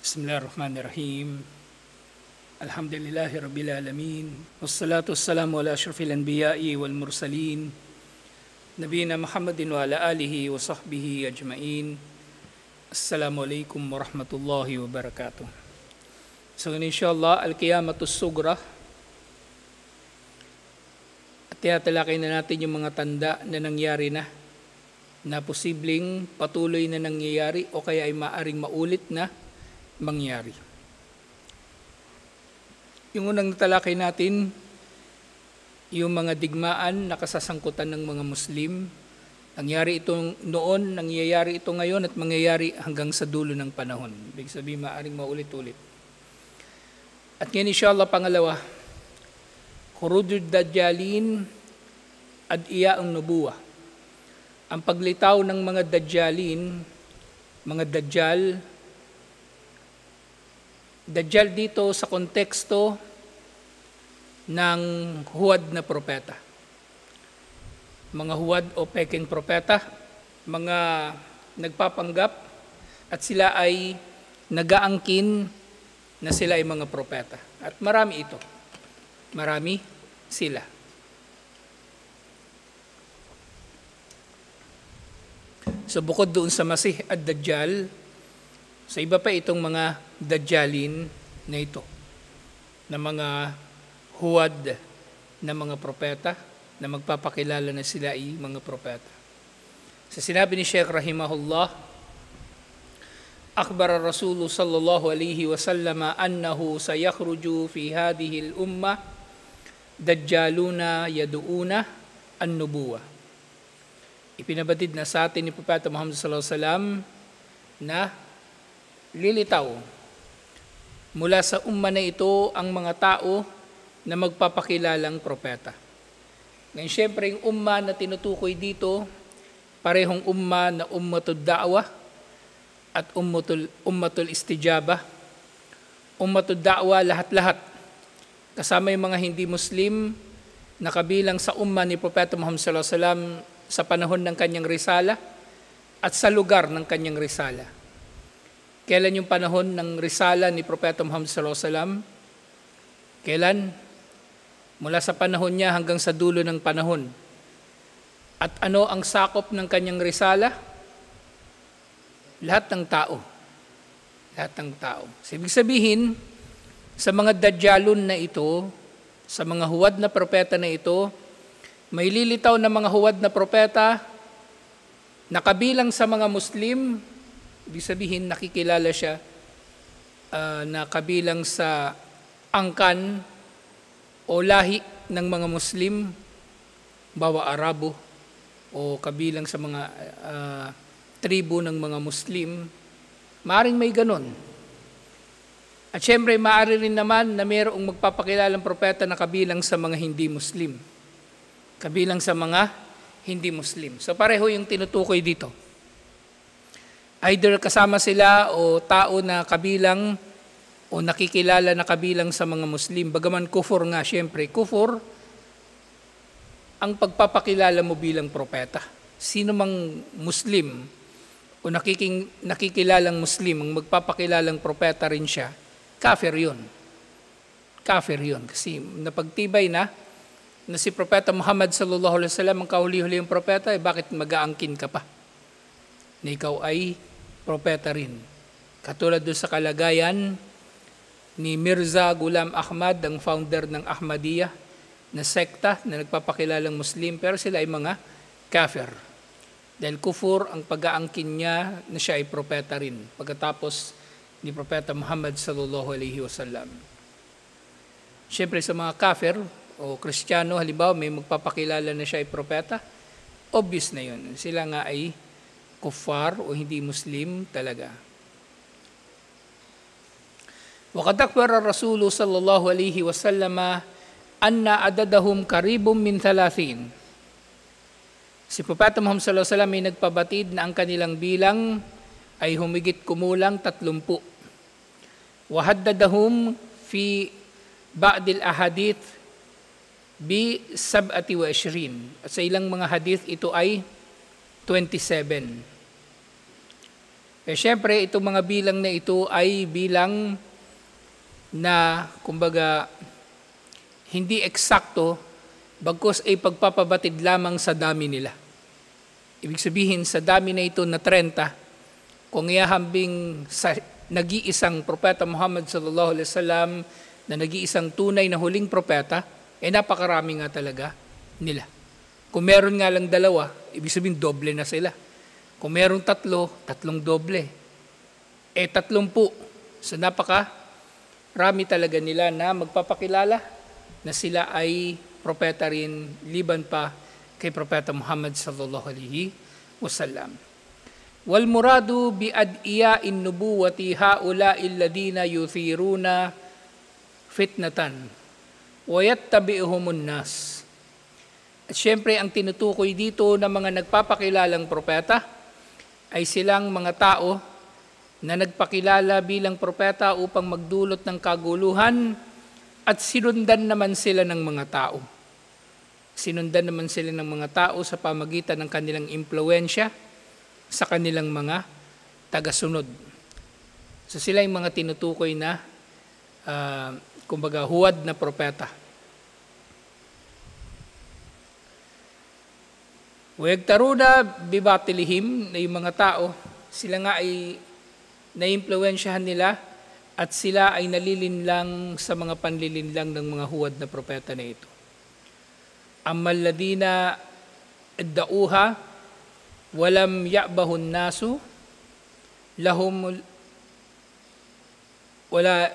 Bismillahirrahmanirrahim. Alhamdulillahi Rabbil Alamin. Wassalatu wassalamu ala ashrafil anbiya'i wal mursalin. Nabiyina Muhammadin wa ala alihi wa sahbihi ajma'in. Assalamualaikum warahmatullahi wabarakatuh. So inshallah, al-qiyamatus sugra. At tinatalakay na natin yung mga tanda na nangyari na posibleng patuloy na nangyayari o kaya ay maaring maulit na mangyari. Yung unang natalakay natin, yung mga digmaan na kasasangkutan ng mga Muslim. Nangyari ito noon, nangyayari ito ngayon at mangyayari hanggang sa dulo ng panahon. Ibig sabihin, maaring maulit-ulit. At ngayon inshallah, pangalawa, khurujud dajjalin ad iya'un nubuwah. Ang paglitaw ng mga dajjalin, mga Dajjal dito sa konteksto ng huwad na propeta. Mga huwad o peking propeta, mga nagpapanggap at sila ay nagaangkin na sila ay mga propeta. At marami ito. Marami sila. So bukod doon sa Masih at Dajjal, sa iba pa itong mga Dajjalin na ito, na mga huwad na mga propeta, na magpapakilala na sila ay mga propeta. Sa sinabi ni Sheikh Rahimahullah, Akhbar Rasul sallallahu alaihi wasallam annahu sayakhruju fi hadhihi al-ummah dajjaluna yaduuna an-nubuwah. Ipinabatid na sa atin ni Propeta Muhammad sallallahu alaihi wasallam na lilitaw mula sa umma na ito ang mga tao na magpapakilalang propeta. Ngayon, syempre, yung umma na tinutukoy dito, parehong umma na ummatul da'wah at ummatul istijabah. Ummatul da'wah, lahat-lahat. Kasama yung mga hindi Muslim na kabilang sa umma ni Propeta Muhammad sallallahu alaihi wasallam sa panahon ng kanyang risala at sa lugar ng kanyang risala. Kailan yung panahon ng risala ni Propeta Muhammad sallallahu alaihi wasallam? Kailan? Mula sa panahon niya hanggang sa dulo ng panahon. At ano ang sakop ng kanyang risala? Lahat ng tao. Lahat ng tao. So, ibig sabihin, sa mga dajjalun na ito, sa mga huwad na propeta na ito, may lilitaw na mga huwad na propeta na kabilang sa mga Muslim. Ibig sabihin, nakikilala siya na kabilang sa angkan o lahi ng mga Muslim, bawa Arabo, o kabilang sa mga tribo ng mga Muslim. Maaring may ganon. At syempre, maaari rin naman na mayroong magpapakilalang propeta na kabilang sa mga hindi Muslim. Kabilang sa mga hindi Muslim. So pareho yung tinutukoy dito. Either kasama sila o tao na kabilang o nakikilala na kabilang sa mga Muslim. Bagaman kufur nga, syempre. Kufur ang pagpapakilala mo bilang propeta. Sino mang Muslim o nakikilalang Muslim ang magpapakilalang propeta rin siya, kafir yun. Kafir yun. Kasi napagtibay na si Propeta Muhammad sallallahu alaihi wasallam ang kahuli-huli yung propeta, bakit mag-aangkin ka pa? Na ikaw ay propeta rin. Katulad doon sa kalagayan ni Mirza Ghulam Ahmad, ang founder ng Ahmadiyya na sekta na nagpapakilalang Muslim, pero sila ay mga kafir. Dahil kufur ang pag-aangkin niya na siya ay propeta rin pagkatapos ni Propeta Muhammad sallallahu alaihi wasallam. Siyempre sa mga kafir o Kristiyano, halimbawa may magpapakilala na siya ay propeta, obvious na yun. Sila nga ay kuffar o hindi Muslim talaga. Waqad akbara Rasul sallallahu alaihi wasallam anna adadahum karibum min 30. Si Propeta Muhammad sallallahu alaihi wasallam ay nagpabatid na ang kanilang bilang ay humigit kumulang 30. Wa haddadahum fi ba'dil ahadith bi 27. At sa ilang mga hadith ito ay 27. Siyempre, itong mga bilang na ito ay bilang na, kumbaga, hindi eksakto, bagkus ay pagpapabatid lamang sa dami nila. Ibig sabihin, sa dami na ito na 30, kung ihahambing sa nag-iisang propeta Muhammad sallallahu alaihi wasallam na nag-iisang tunay na huling propeta, napakarami nga talaga nila. Kung meron nga lang 2, ibig sabihin doble na sila. Kung meron 3, 3 doble. 30. So rami talaga nila na magpapakilala na sila ay propeta rin, liban pa kay propeta Muhammad sallallahu alaihi wasallam. Wal muradu bi ad'iya'in nubuwati haula'il ladina yuthiruna fitnatan wa yattabi'uhumun nas. At syempre, ang tinutukoy dito ng mga nagpapakilalang propeta ay silang mga tao na nagpakilala bilang propeta upang magdulot ng kaguluhan at sinundan naman sila ng mga tao. Sinundan naman sila ng mga tao sa pamagitan ng kanilang impluwensya sa kanilang mga tagasunod. So sila yung mga tinutukoy na kumbaga huwad na propeta. Wayagtaruna bibatilihim, na yung mga tao, sila nga ay naimpluwensyahan nila at sila ay nalilinlang sa mga panlilinlang ng mga huwad na propeta na ito. Ammal ladina idda'uha walam ya'bahun nasu lahum wala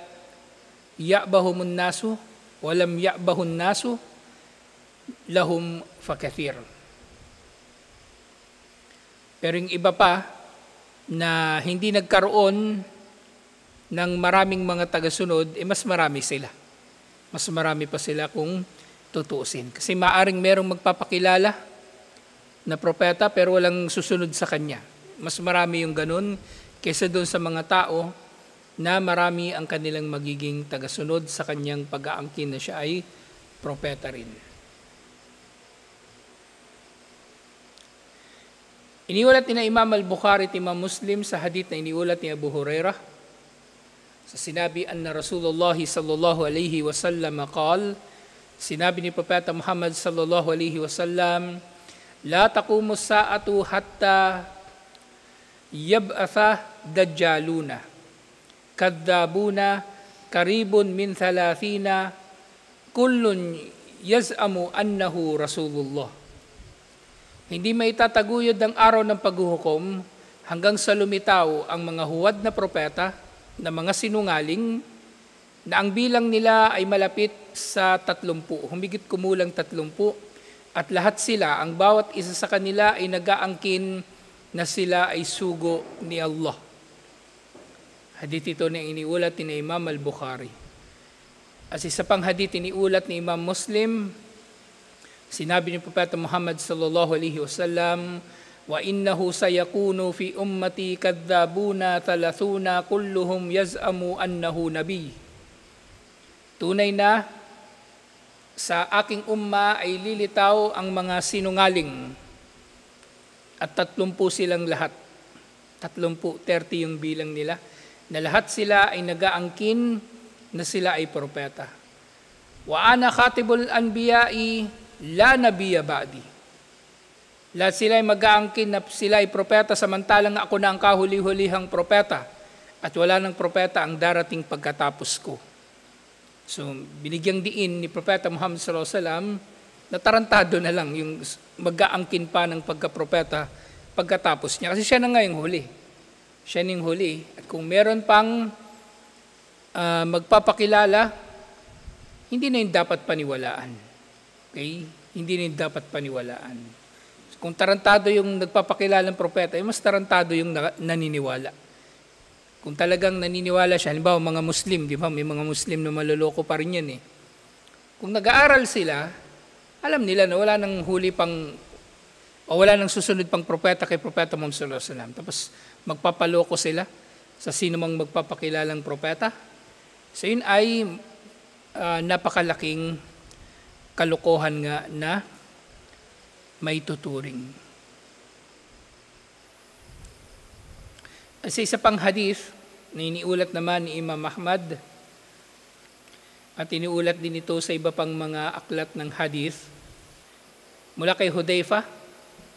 ya'bahumun nasu walam ya'bahun nasu lahum fakathir. Pero yung iba pa na hindi nagkaroon ng maraming mga tagasunod, mas marami sila. Mas marami pa sila kung tutuusin. Kasi maaring merong magpapakilala na propeta pero walang susunod sa kanya. Mas marami yung ganun kaysa doon sa mga tao na marami ang kanilang magiging tagasunod sa kanyang pag-aangkin na siya ay propeta rin. Iniulat ni na Imam al-Bukhari at Imam Muslim sa hadith na iniulat ni Abu Hurairah sa sinabi anna Rasulullah sallallahu alaihi wasallam qal, sinabi ni Propeta Muhammad sallallahu alaihi wasallam, la taqumu sa'atu hatta yab'atha dajjaluna kadzabuna karibun min 30 kullun yaz'amu annahu Rasulullah. Hindi maitataguyod ang araw ng paghuhukom hanggang sa lumitaw ang mga huwad na propeta na mga sinungaling na ang bilang nila ay malapit sa 30, humigit kumulang 30, at lahat sila, ang bawat isa sa kanila ay nag-aangkin na sila ay sugo ni Allah. Hadith ito na iniulat ni Imam al-Bukhari. As isa pang hadith iniulat ni Imam Muslim, sinabi ni Propeta Muhammad sallallahu alaihi wasallam, wa innahu sayakunu fi ummati kadzabuna 30 kulluhum yaz'amu annahu nabi. Tunay na sa aking umma ay lilitaw ang mga sinungaling at 30 silang lahat. 30 yung bilang nila, na lahat sila ay nag-aangkin na sila ay propeta. Wa ana khatibul anbiya'i la nabiyya ba'di. Lahat sila ay mag-aangkin na sila ay propeta, samantalang ako na ang kahuli-hulihang propeta at wala ng propeta ang darating pagkatapos ko. So, binigyang diin ni Propeta Muhammad sallallahu alaihi wasallam na tarantado na lang yung mag-aangkin pa ng pagkapropeta pagkatapos niya. Kasi siya na nga yung huli. Siya na yung huli. At kung meron pang magpapakilala, hindi na yung dapat paniwalaan. Okay? Hindi na dapat paniwalaan. Kung tarantado yung nagpapakilalang propeta, mas tarantado yung naniniwala. Kung talagang naniniwala siya, halimbawa mga Muslim, di ba? May mga Muslim na maloloko pa rin yan eh. Kung nag-aaral sila, alam nila na wala nang huli pang, o wala nang susunod pang propeta kay Propeta Muhammad sallallahu alaihi wasallam. Tapos magpapaloko sila sa sino mang magpapakilalang propeta. So yun ay napakalaking kalokohan nga na may tuturing. Sa isa pang hadith na iniulat naman ni Imam Ahmad at iniulat din ito sa iba pang mga aklat ng hadith mula kay Hudayfa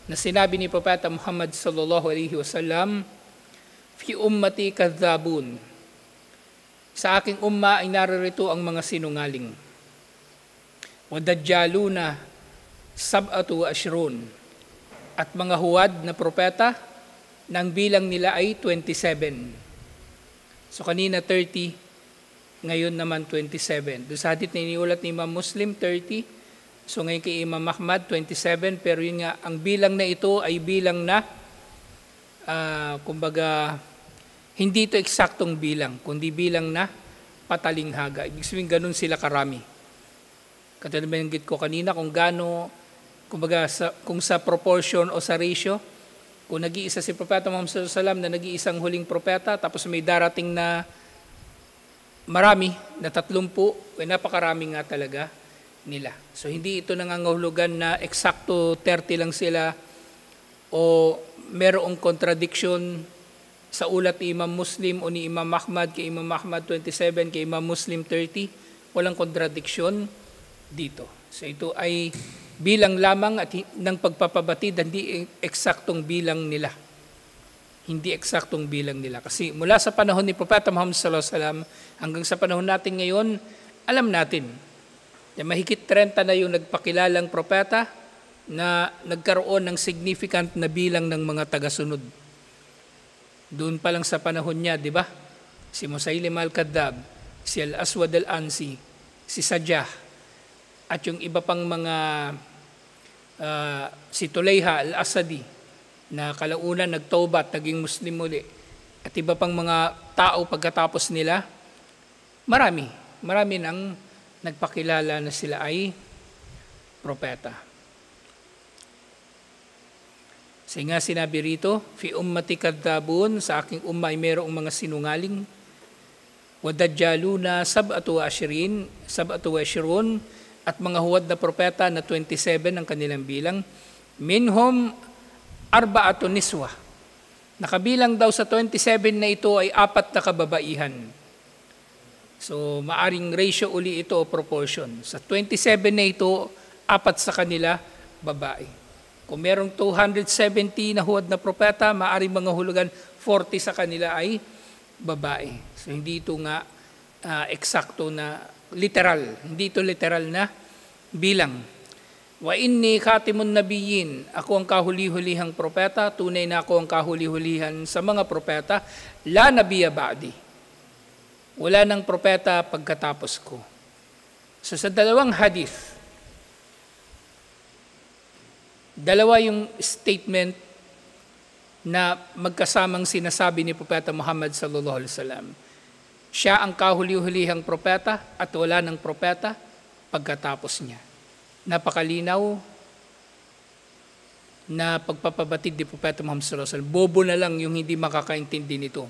na sinabi ni Propeta Muhammad sallallahu alaihi wasallam, "Fi ummati kadhabun." Sa aking umma ay naririto ang mga sinungaling. Wa dajjaluna sab'atu ashrun. At mga huwad na propeta nang bilang nila ay 27. So kanina 30, ngayon naman 27. Doon sa hadith na iniulat ni Imam Muslim, 30. So ngayon kay Imam Ahmad, 27. Pero yun nga, ang bilang na ito ay bilang na, kumbaga, hindi ito eksaktong bilang, kundi bilang na patalinghaga. Ibig sabihin, ganun sila karami. Katulad na binanggit ko kanina kung gaano, kumbaga, kung sa proportion o sa ratio, kung nag-iisa si Propeta Muhammad sallallahu alaihi wasallam na nag-iisang huling propeta, tapos may darating na marami, na 30, napakarami nga talaga nila. So hindi ito nangangahulugan na eksakto 30 lang sila o merong contradiction sa ulat ni Imam Muslim o ni Imam Ahmad, kay Imam Ahmad 27, kay Imam Muslim 30. Walang contradiction dito. So ito ay bilang lamang at ng pagpapabatid, hindi eksaktong bilang nila. Hindi eksaktong bilang nila. Kasi mula sa panahon ni Propeta Muhammad sallallahu alaihi wasallam hanggang sa panahon natin ngayon, alam natin na mahigit 30 na yung nagpakilalang propeta na nagkaroon ng significant na bilang ng mga tagasunod. Doon pa lang sa panahon niya, di ba? Si Musaylim al-Kadhab, si Al-Aswad al-Ansi, si Sajjah, at yung iba pang mga si Tulayha al-Asadi na kalaunan nagtaubat, naging Muslim muli, at iba pang mga tao pagkatapos nila, marami nang nagpakilala na sila ay propeta. Kasi nga sinabi rito, fi ummati kadhabun, sa aking umma ay mayroong mga sinungaling, wa dajjaluna sab'atu ashrun, at mga huwad na propeta na 27 ang kanilang bilang, minhum arba'atun niswa. Nakabilang daw sa 27 na ito ay 4 na kababaihan. So maaring ratio uli ito o proportion. Sa 27 na ito, 4 sa kanila babae. Kung merong 270 na huwad na propeta, maaring mga hulugan 40 sa kanila ay babae. So hindi ito nga eksakto na literal, hindi ito literal na bilang. Wa inni khatimun nabiyyin, ako ang kahuli-hulihang propeta, tunay na ako ang kahuli-hulihan sa mga propeta, la nabiyya ba'di. Wala nang propeta pagkatapos ko. So sa dalawang hadith, dalawa yung statement na magkasamang sinasabi ni Propeta Muhammad sallallahu alaihi wasallam. Siya ang kahuli-hulihang propeta at wala ng propeta pagkatapos niya. Napakalinaw na pagpapabatid ni Propeta Muhammad sallallahu alaihi wasallam. Bobo na lang yung hindi makakaintindi nito.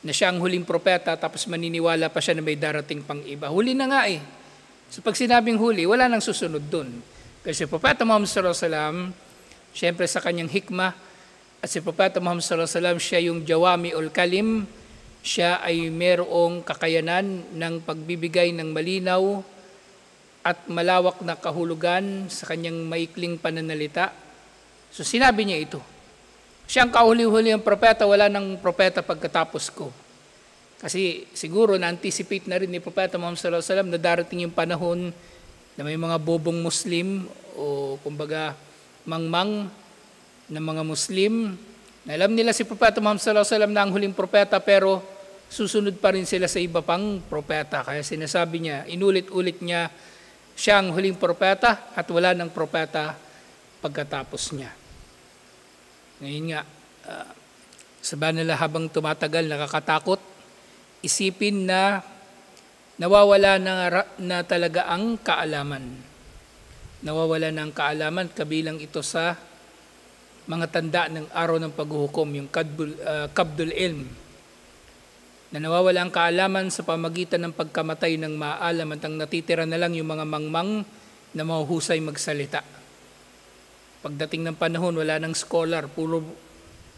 Na siya ang huling propeta tapos maniniwala pa siya na may darating pang iba. Huli na nga eh. So pag sinabing huli, wala nang susunod dun. Kasi si Propeta Muhammad sallallahu alaihi wasallam, syempre sa kanyang hikmah, at si Propeta Muhammad sallallahu alaihi wasallam, siya yung jawami'ul kalim, siya ay merong kakayanan ng pagbibigay ng malinaw at malawak na kahulugan sa kanyang maikling pananalita. So sinabi niya ito. Siya ang kahuli-huli ang propeta, wala nang propeta pagkatapos ko. Kasi siguro na-anticipate na rin ni Propeta Muhammad sallallahu alaihi wasallam na darating yung panahon na may mga bobong Muslim o kumbaga mangmang na mga Muslim. Na alam nila si Propeta Muhammad sallallahu alaihi wasallam na ang huling propeta pero susunod pa rin sila sa iba pang propeta. Kaya sinasabi niya, inulit-ulit niya, siya ang huling propeta at wala ng propeta pagkatapos niya. Ngayon nga, sabanila habang tumatagal, nakakatakot, isipin na nawawala na talaga ang kaalaman. Nawawala na ang kaalaman, kabilang ito sa mga tanda ng araw ng paghuhukom, yung kabdul ilm, na nawawala ang kaalaman sa pamagitan ng pagkamatay ng maalam at ang natitira na lang yung mga mangmang na mahuhusay magsalita. Pagdating ng panahon, wala nang scholar, puro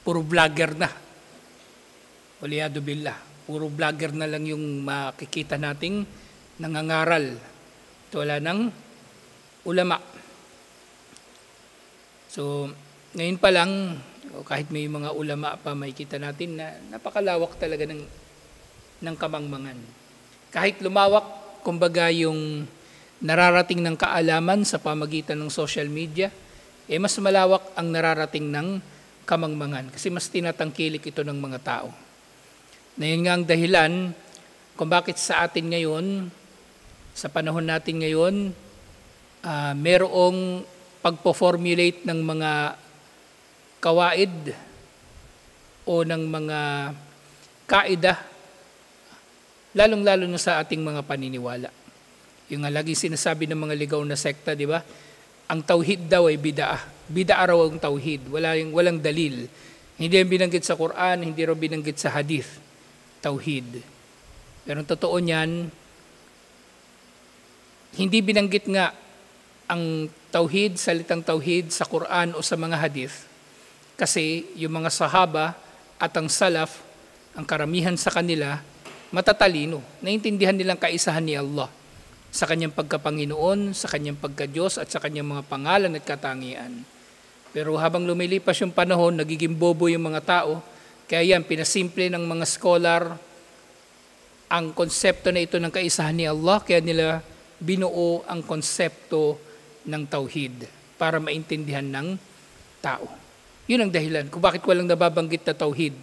vlogger na. Waliyadu billah. Puro vlogger na lang yung makikita nating nangangaral. Ito wala ng ulama. So, ngayon pa lang, kahit may mga ulama pa, makikita natin na napakalawak talaga ng kamangmangan. Kahit lumawak, kumbaga yung nararating ng kaalaman sa pamagitan ng social media, mas malawak ang nararating ng kamangmangan kasi mas tinatangkilik ito ng mga tao. Na yun nga ang dahilan kung bakit sa atin ngayon, sa panahon natin ngayon, merong pagpo-formulate ng mga kawaid o ng mga kaida, lalong-lalo na sa ating mga paniniwala. Yung nga lagi sinasabi ng mga ligaw na sekta, di ba? Ang tauhid daw ay bid'ah. Bid'ah raw ang tauhid. Walang dalil. Hindi yan binanggit sa Quran, hindi raw binanggit sa hadith. Tauhid. Pero totoo niyan, hindi binanggit nga ang tauhid, salitang tauhid sa Quran o sa mga hadith. Kasi yung mga sahaba at ang salaf, ang karamihan sa kanila, matatalino. Naintindihan nilang kaisahan ni Allah sa kanyang pagkapanginoon, sa kanyang pagka-Diyos at sa kanyang mga pangalan at katangian. Pero habang lumilipas yung panahon, nagiging bobo yung mga tao. Kaya yan, pinasimple ng mga scholar ang konsepto na ito ng kaisahan ni Allah, kaya nila binuo ang konsepto ng tauhid para maintindihan ng tao. Yun ang dahilan kung bakit walang nababanggit na tauhid,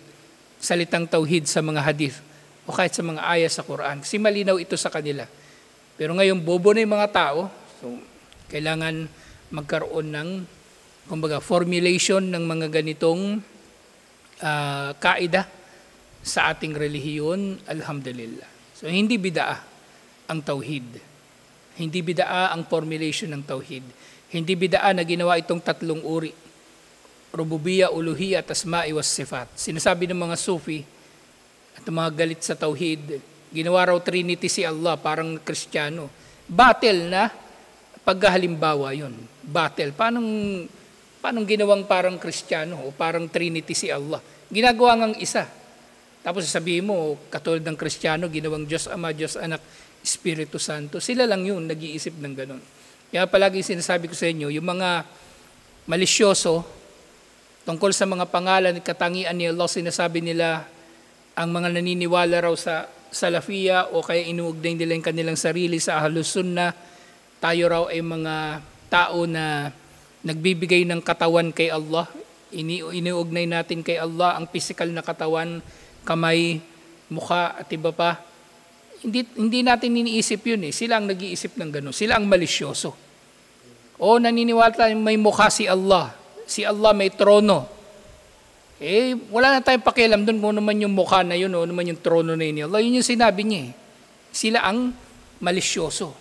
salitang tauhid sa mga hadith o kahit sa mga ayat sa Quran. Kasi malinaw ito sa kanila. Pero ngayon, bobo na yung mga tao, so kailangan magkaroon ng kumbaga, formulation ng mga ganitong kaida sa ating relihiyon, alhamdulillah. So, hindi bid'ah ang tauhid. Hindi bid'ah ang formulation ng tauhid. Hindi bid'ah na ginawa itong tatlong uri. Rububiyya, uluhiyya, at asma'i was sifat. Sinasabi ng mga Sufi at mga galit sa tauhid, ginawa raw Trinity si Allah, parang Kristiyano. Battle na paghalimbawa yun. Battle. Paano ginawang parang Kristiyano o parang Trinity si Allah? Ginagawa ngang isa. Tapos sasabihin mo, katulad ng Kristiyano, ginawang Diyos Ama, Diyos Anak, Espiritu Santo. Sila lang yun, nag-iisip ng ganun. Kaya palagi sinasabi ko sa inyo, yung mga malisyoso, tungkol sa mga pangalan at katangian ni Allah, sinasabi nila, ang mga naniniwala raw sa Salafiyya o kaya inuugnay nila yung kanilang sarili sa Ahlus Sunnah, tayo raw ay mga tao na nagbibigay ng katawan kay Allah, iniugnay natin kay Allah ang physical na katawan, kamay, mukha at iba pa. Hindi natin iniisip yun eh. Sila ang nag-iisip ng gano'n. Sila ang malisyoso. O naniniwala may mukha si Allah. Si Allah may trono. Wala na tayong pakialam doon kung naman yung mukha na yun o naman yung trono na yun. Allah, yun yung sinabi niya eh. Sila ang malisyoso.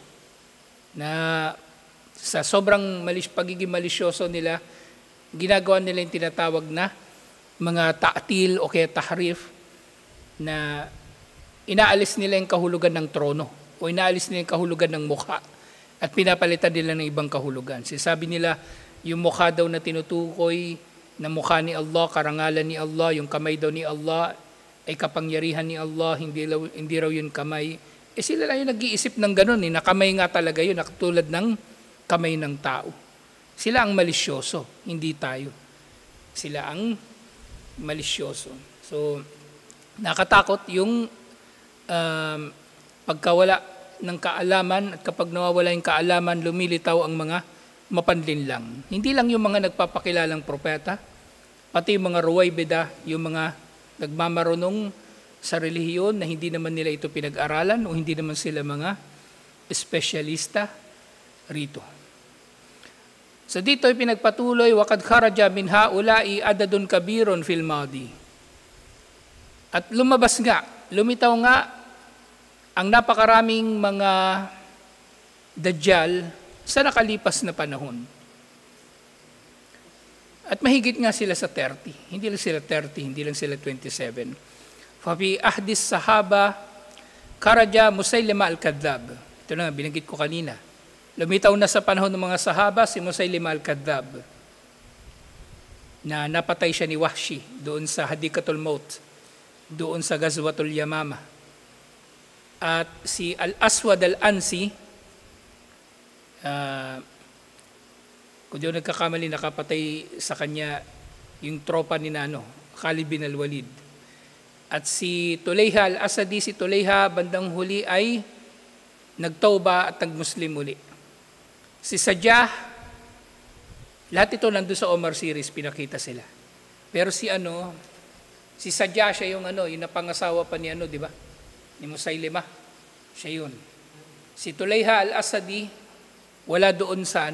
Na sa sobrang pagiging malisyoso nila, ginagawa nila yung tinatawag na mga ta'til o kaya tahrif na inaalis nila yung kahulugan ng trono o inaalis nila yung kahulugan ng mukha at pinapalitan nila ng ibang kahulugan. Sabi nila, yung mukha daw na tinutukoy na mukha ni Allah, karangalan ni Allah, yung kamay daw ni Allah ay kapangyarihan ni Allah, hindi raw yun kamay. Sila lang yung nag-iisip ng ganun na kamay nga talaga yun, nakatulad ng kamay ng tao. Sila ang malisyoso, hindi tayo. Sila ang malisyoso. So, nakatakot yung pagkawala ng kaalaman at kapag nawawala yung kaalaman, lumilitaw ang mga mapanlinlang. Hindi lang yung mga nagpapakilalang propeta, pati yung mga ruwaybida, yung mga nagmamarunong sa relihiyon na hindi naman nila ito pinag-aralan o hindi naman sila mga espesyalista rito. So dito ay pinagpatuloy, وَقَدْ خَرَجَ مِنْ هَؤُلَاءِ عَدَدٌ كَبِيرٌ فِي الْمَاضِي. At lumitaw nga ang napakaraming mga dajjal sa nakalipas na panahon. At mahigit nga sila sa 30. Hindi lang sila 30, hindi lang sila 27. فَفِي أَحْدِ الصَّحَابَةِ خَرَجَ مُسَيْلِمَةَ الْكَذَّابِ. Ito na, binanggit ko kanina. Lumitaw na sa panahon ng mga sahaba si Musaylimah al-Kadhdhab na napatay siya ni Wahshi doon sa Hadikatul Maut doon sa Ghazwatul Yamama. At si Al-Aswad Al-Ansi, kung di ako nagkakamali, nakapatay sa kanya yung tropa ni Khalid bin al-Walid. At si Tulayha al-Asadi, si Tulayha bandang huli ay nagtauba at nag-Muslim uli. Si Sajah, lahat ito nandun sa Omar series, pinakita sila. Pero si Sajah, siya yung yung napangasawa pa ni di ba? Ni Musaylimah. Siya yun. Si Tulayha al-Asadi, wala doon sa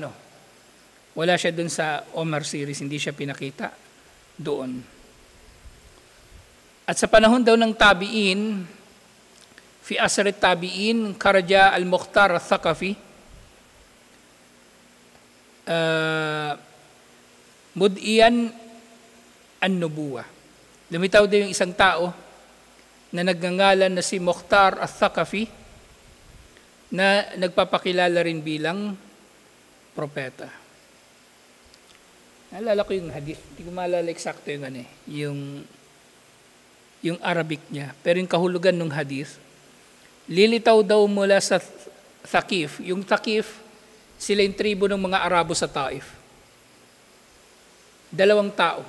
wala siya doon sa Omar series, hindi siya pinakita doon. At sa panahon daw ng tabi'in, fi asr tabi'in, Karaja al-Mukhtar al-Thaqafi, mud'iyan an-nubuwa. Lumitaw daw yung isang tao na nagngangalan na si Mukhtar al-Thaqafi na nagpapakilala rin bilang propeta. Naalala ko yung hadith, hindi ko maalala eksakto yung Arabic niya. Pero yung kahulugan ng hadith, lilitaw daw mula sa Thaqif. Yung Thaqif, sila yung tribo ng mga Arabo sa Taif. 2 tao.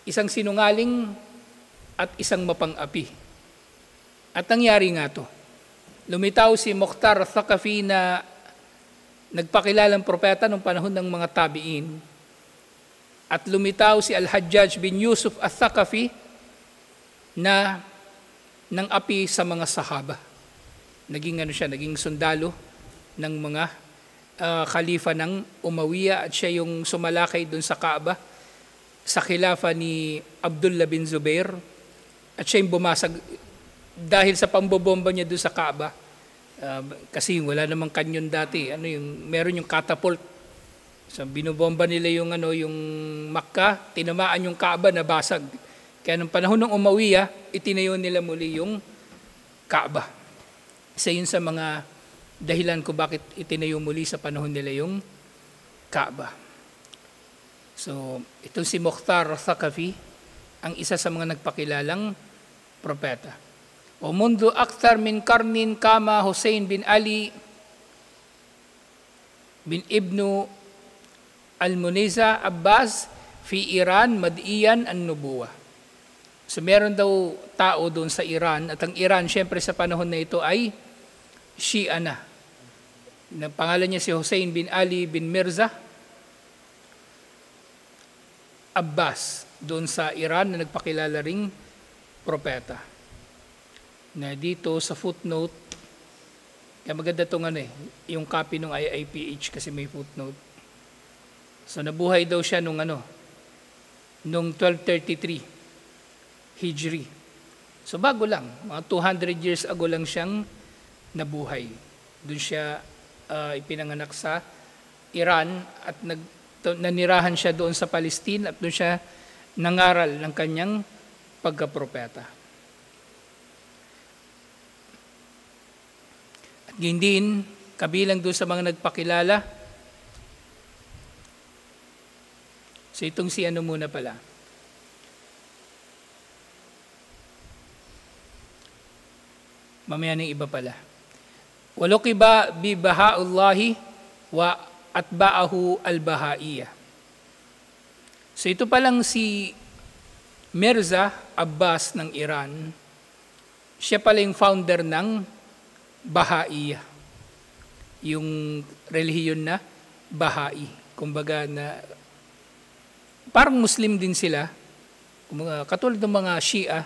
Isang sinungaling at isang mapang-api. At nangyari nga to. Lumitaw si Mukhtar Thaqafi na nagpakilalang propeta noong panahon ng mga tabi'in. At lumitaw si Al-Hajjaj bin Yusuf al-Thaqafi na nang api sa mga sahaba. Naging sundalo ng mga khalifa ng Umawiya at siya yung sumalakay doon sa Kaaba sa khilafa ni Abdullah bin Zubair at siya yung bumasag dahil sa pambobomba niya doon sa Kaaba. Kasi wala namang kanyon dati. Meron yung catapult. So binobomba nila yung Makkah, tinamaan yung Kaaba, nabasag. Kaya nung panahon ng Umawiya, itinayo nila muli yung Kaaba. Isa yun sa mga dahilan ko bakit itinayo muli sa panahon nila yung Kaaba. So, itong si Mukhtar Thaqafi, ang isa sa mga nagpakilalang propeta. O mundu akthar min karnin kama Hussein bin Ali bin Ibnu Al-Muniza Abbas fi Iran mad'iyan an-nubuwa. So meron daw tao doon sa Iran at ang Iran syempre sa panahon na ito ay Shia na. Pangalan niya si Hussein bin Ali bin Mirza Abbas doon sa Iran na nagpakilala ring propeta. Na dito sa footnote, kaya maganda itong yung copy ng IIPH kasi may footnote. So nabuhay daw siya nung 1233 Hijri. So bago lang, mga 200 years ago lang siyang nabuhay. Doon siya ipinanganak sa Iran at nanirahan siya doon sa Palestine at doon siya nangaral ng kanyang pagkapropeta. At din, kabilang doon sa mga nagpakilala, so itong si muna pala. Mamaya ng iba pala. Walukiba bi bahaullahi wa atba'ahu al-bahaiya. So ito palang si Mirza Abbas ng Iran. Siya pala yung founder ng Bahaiya. Yung relihiyon na Bahai. Kumbaga na parang Muslim din sila. Katulad ng mga Shia,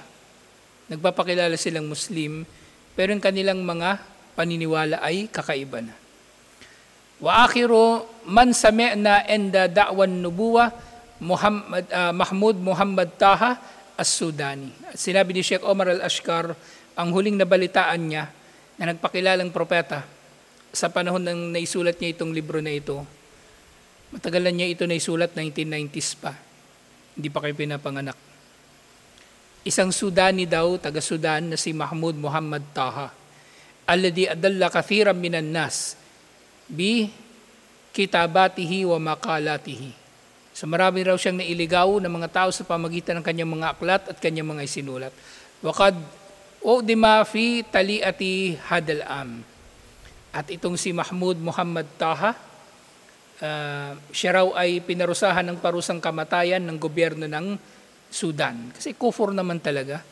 nagpapakilala silang Muslim, pero yung kanilang mga paniniwala ay kakaiba na. Wa akhiru man sami'na enda da'wan nubuwa Mahmud Muhammad Taha As-Sudani. At sinabi ni Sheikh Omar Al-Ashkar, ang huling nabalitaan niya na nagpakilalang propeta sa panahon ng naisulat niya itong libro na ito. Matagal na niya ito naisulat, 1990s pa. Hindi pa kayo pinapanganak. Isang Sudani daw, taga-Sudan na si Mahmud Muhammad Taha. Alladhi adalla kathiran minan nas bi kitabatihi wa maqalatihi. So marami raw siyang nailigaw ng mga tao sa pamagitan ng kanyang mga aklat at kanyang mga isinulat. Waqad udima fi taliati hadal am. At itong si Mahmud Muhammad Taha, siya raw ay pinarusahan ng parusang kamatayan ng gobyerno ng Sudan. Kasi kufur naman talaga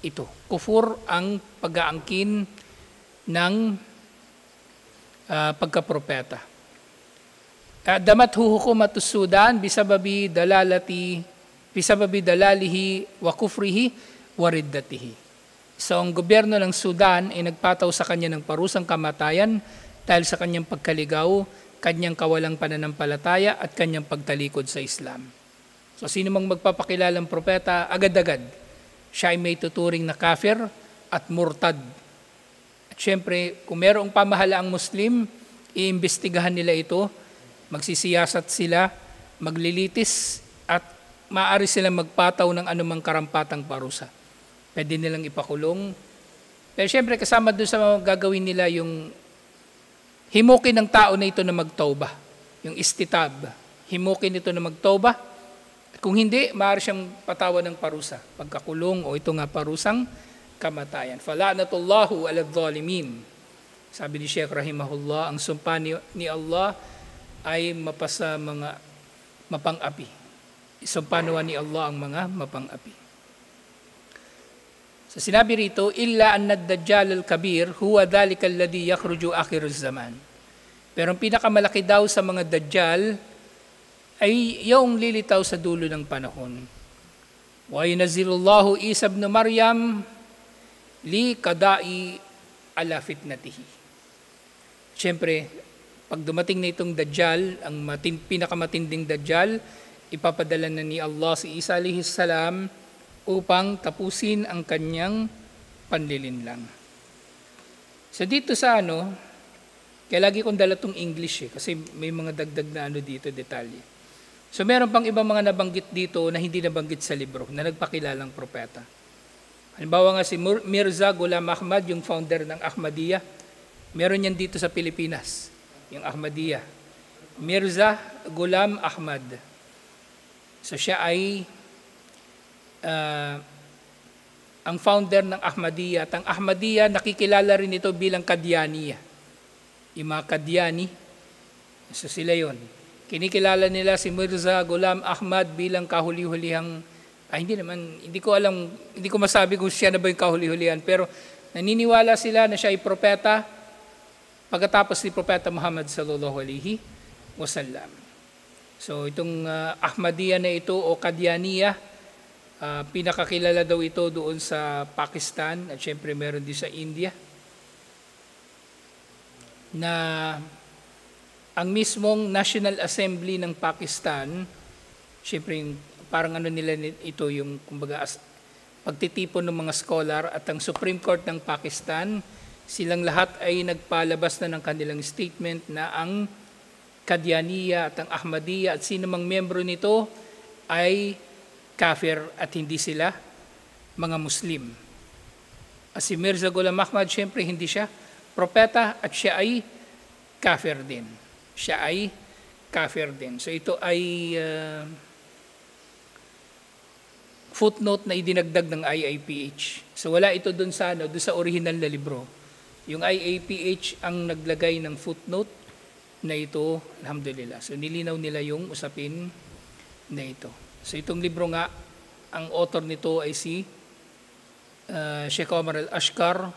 ito. Kufur ang pag-aangkin ng pagkapropeta. Damathu hukumatus Sudan bisababi dalalihi wa kufrihi wa riddatihi. So ang gobyerno ng Sudan ay nagpataw sa kanya ng parusang kamatayan dahil sa kanyang pagkaligaw, kanyang kawalang pananampalataya at kanyang pagtalikod sa Islam. So sino mang magpapakilalang propeta, agad-agad siya ay may tuturing na kafir at murtad. At syempre, kung mayroong pamahalaang Muslim, iimbestigahan nila ito, magsisiyasat sila, maglilitis, at maaari silang magpataw ng anumang karampatang parusa. Pwede nilang ipakulong. Pero syempre, kasama doon sa gagawin nila yung himukin ng tao na ito na magtawbah. Yung istitab. Himukin ito na magtawbah. Kung hindi, maaari siyang patawan ng parusa. Pagkakulong o ito nga parusang kamatayan. Fala'natullahu ala dhalimin. Sabi ni Sheikh Rahimahullah, ang sumpa ni Allah ay mapasa mga mapang-api. Isumpanuan ni Allah ang mga mapang-api. So sinabi rito, illa anna ad-dajjal al-kabir huwa dhalika alladhi yakhruju akhir az-zaman. Pero ang pinakamalaki daw sa mga dajjal ay yung lilitaw sa dulo ng panahon. Wa yunazzilullahu Isa ibn Maryam li qada'i ala fitnatihi. Siyempre, pag dumating na itong Dajjal, ang pinakamatinding Dajjal, ipapadala na ni Allah si Isa alayhi salam upang tapusin ang kanyang panlilinlang. So dito sa kaya lagi kong dala itong English kasi may mga dagdag na dito, detalye. So meron pang ibang mga nabanggit dito na hindi nabanggit sa libro, na nagpakilalang propeta. Halimbawa nga si Mirza Ghulam Ahmad, yung founder ng Ahmadiyya. Meron yan dito sa Pilipinas, yung Ahmadiyya. Mirza Ghulam Ahmad. So siya ay ang founder ng Ahmadiyya. At ang Ahmadiyya, nakikilala rin ito bilang Qadianiyya. Yung mga Qadiani, so sila yon. Kinikilala nila si Mirza Ghulam Ahmad bilang kahuli-hulihang, hindi ko masabi kung siya na ba yung kahuli-hulihan, pero naniniwala sila na siya ay propeta pagkatapos ni Propeta Muhammad sallallahu alaihi wasallam. So itong Ahmadiyya na ito o Qadianiyya, pinakakilala daw ito doon sa Pakistan at syempre meron din sa India, na ang mismong National Assembly ng Pakistan, syempre parang nila ito yung kumbaga pagtitipon ng mga scholar, at ang Supreme Court ng Pakistan, silang lahat ay nagpalabas na ng kanilang statement na ang Qadianiyya at ang Ahmadiyya at sino mang membro nito ay kafir at hindi sila mga Muslim. At si Mirza Ghulam Ahmad, syempre hindi siya propeta at siya ay kafir din. Siya ay kafir din. So ito ay footnote na idinagdag ng IAPH. So wala ito doon sa original na libro. Yung IAPH ang naglagay ng footnote na ito, alhamdulillah. So nilinaw nila yung usapin na ito. So itong libro nga, ang author nito ay si Sheikh Omar Al-Ashkar.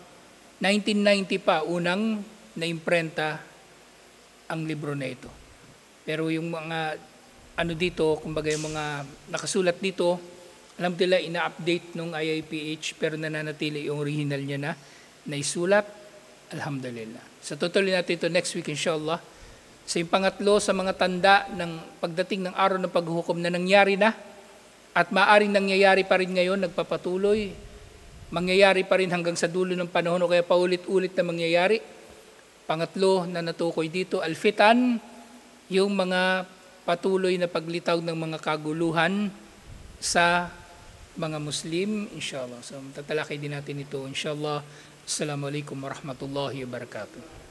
1990 pa, unang naimprenta ang libro na ito. Pero yung mga dito, kumbaga yung mga nakasulat dito, alam nila ina-update nung IAPH pero nananatili yung original niya na naisulat. Alhamdulillah. So tutuloy natin ito next week inshallah. So yung pangatlo sa mga tanda ng pagdating ng araw ng paghuhukom na nangyari na at maaaring nangyayari pa rin ngayon, nagpapatuloy, mangyayari pa rin hanggang sa dulo ng panahon o kaya paulit-ulit na mangyayari. Pangatlo na natukoy dito, alfitan, yung mga patuloy na paglitaw ng mga kaguluhan sa mga Muslim, inshallah. So tatalakay din natin ito, inshallah. Assalamualaikum warahmatullahi wabarakatuh.